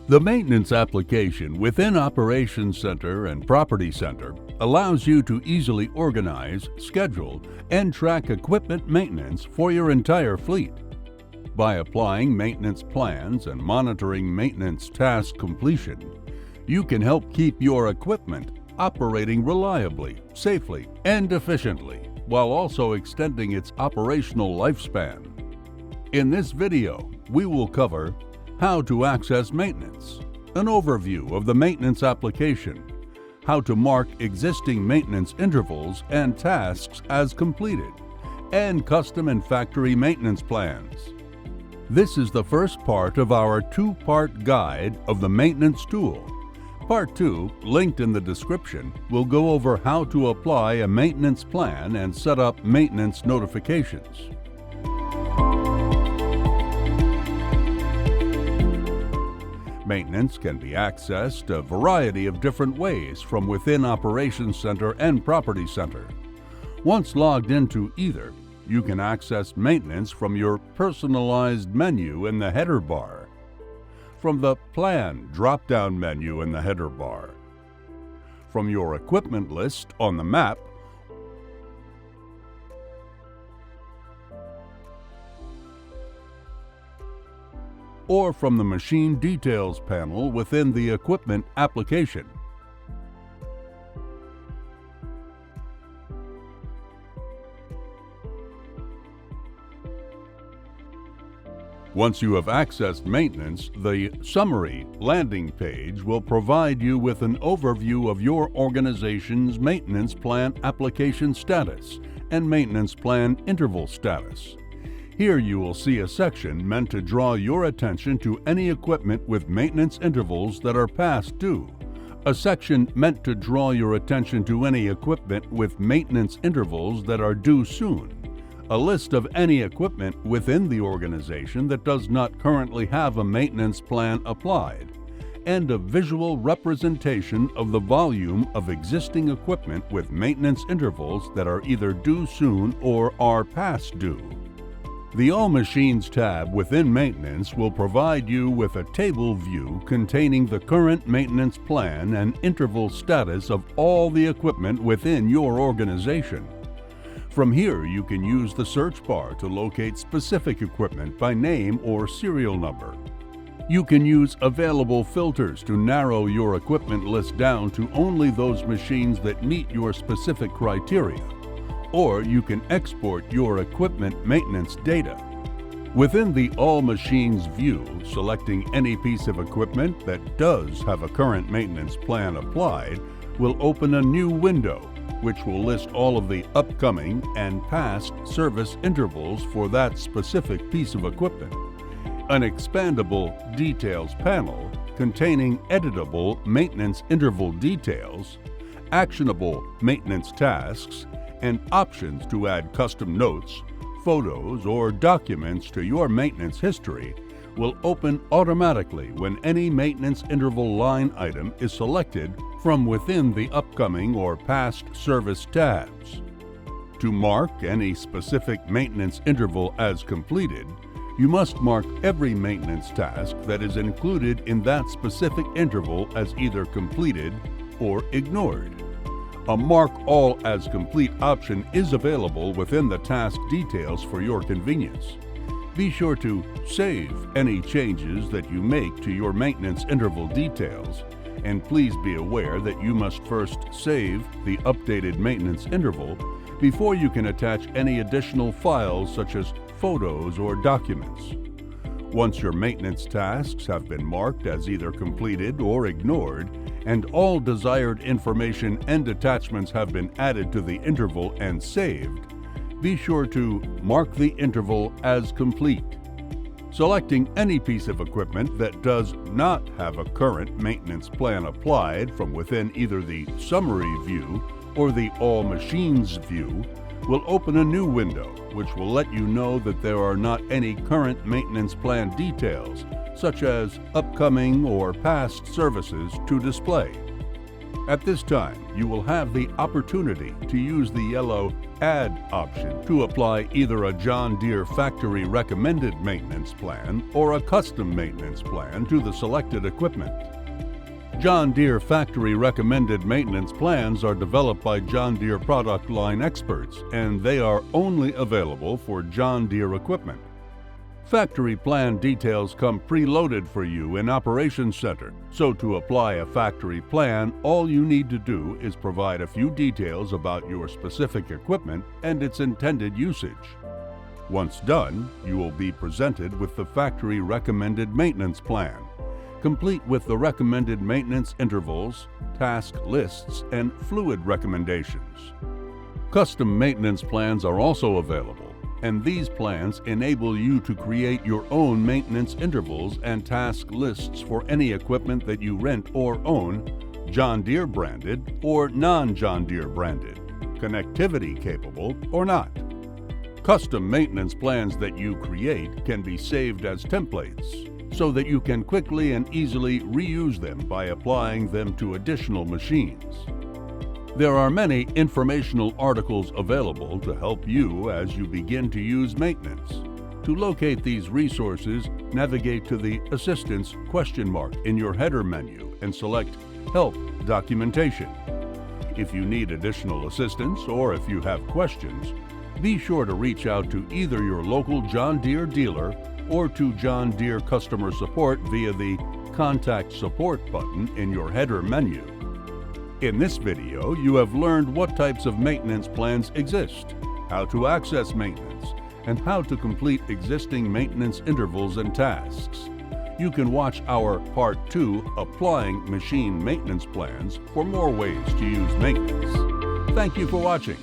The maintenance application within Operations Center and Property Center allows you to easily organize, schedule, and track equipment maintenance for your entire fleet. By applying maintenance plans and monitoring maintenance task completion, you can help keep your equipment operating reliably, safely, and efficiently, while also extending its operational lifespan. In this video, we will cover how to access maintenance, an overview of the maintenance application, how to mark existing maintenance intervals and tasks as completed, and custom and factory maintenance plans. This is the first part of our two-part guide of the maintenance tool. Part 2, linked in the description, will go over how to apply a maintenance plan and set up maintenance notifications. Maintenance can be accessed a variety of different ways from within Operations Center and Property Center. Once logged into either, you can access maintenance from your personalized menu in the header bar, from the Plan drop-down menu in the header bar, from your equipment list on the map, or from the Machine Details panel within the Equipment application. Once you have accessed maintenance, the Summary landing page will provide you with an overview of your organization's maintenance plan application status and maintenance plan interval status. Here you will see a section meant to draw your attention to any equipment with maintenance intervals that are past due, a section meant to draw your attention to any equipment with maintenance intervals that are due soon, a list of any equipment within the organization that does not currently have a maintenance plan applied, and a visual representation of the volume of existing equipment with maintenance intervals that are either due soon or are past due. The All Machines tab within Maintenance will provide you with a table view containing the current maintenance plan and interval status of all the equipment within your organization. From here, you can use the search bar to locate specific equipment by name or serial number. You can use available filters to narrow your equipment list down to only those machines that meet your specific criteria, or you can export your equipment maintenance data. Within the All Machines view, selecting any piece of equipment that does have a current maintenance plan applied will open a new window, which will list all of the upcoming and past service intervals for that specific piece of equipment. An expandable Details panel containing editable maintenance interval details, actionable maintenance tasks, and options to add custom notes, photos, or documents to your maintenance history will open automatically when any maintenance interval line item is selected from within the upcoming or past service tabs. To mark any specific maintenance interval as completed, you must mark every maintenance task that is included in that specific interval as either completed or ignored. A Mark All as Complete option is available within the task details for your convenience. Be sure to save any changes that you make to your maintenance interval details, and please be aware that you must first save the updated maintenance interval before you can attach any additional files such as photos or documents. Once your maintenance tasks have been marked as either completed or ignored, and all desired information and attachments have been added to the interval and saved, be sure to mark the interval as complete. Selecting any piece of equipment that does not have a current maintenance plan applied from within either the Summary view or the All Machines view will open a new window, which will let you know that there are not any current maintenance plan details, such as upcoming or past services, to display. At this time, you will have the opportunity to use the yellow Add option to apply either a John Deere factory recommended maintenance plan or a custom maintenance plan to the selected equipment. John Deere factory recommended maintenance plans are developed by John Deere product line experts, and they are only available for John Deere equipment. Factory plan details come preloaded for you in Operations Center, so to apply a factory plan, all you need to do is provide a few details about your specific equipment and its intended usage. Once done, you will be presented with the factory recommended maintenance plan, complete with the recommended maintenance intervals, task lists, and fluid recommendations. Custom maintenance plans are also available, and these plans enable you to create your own maintenance intervals and task lists for any equipment that you rent or own, John Deere branded or non-John Deere branded, connectivity capable or not. Custom maintenance plans that you create can be saved as templates so that you can quickly and easily reuse them by applying them to additional machines. There are many informational articles available to help you as you begin to use maintenance. To locate these resources, navigate to the Assistance ? In your header menu and select Help Documentation. If you need additional assistance or if you have questions, be sure to reach out to either your local John Deere dealer or to John Deere customer support via the Contact Support button in your header menu. In this video, you have learned what types of maintenance plans exist, how to access maintenance, and how to complete existing maintenance intervals and tasks. You can watch our Part 2, Applying Machine Maintenance Plans, for more ways to use maintenance. Thank you for watching.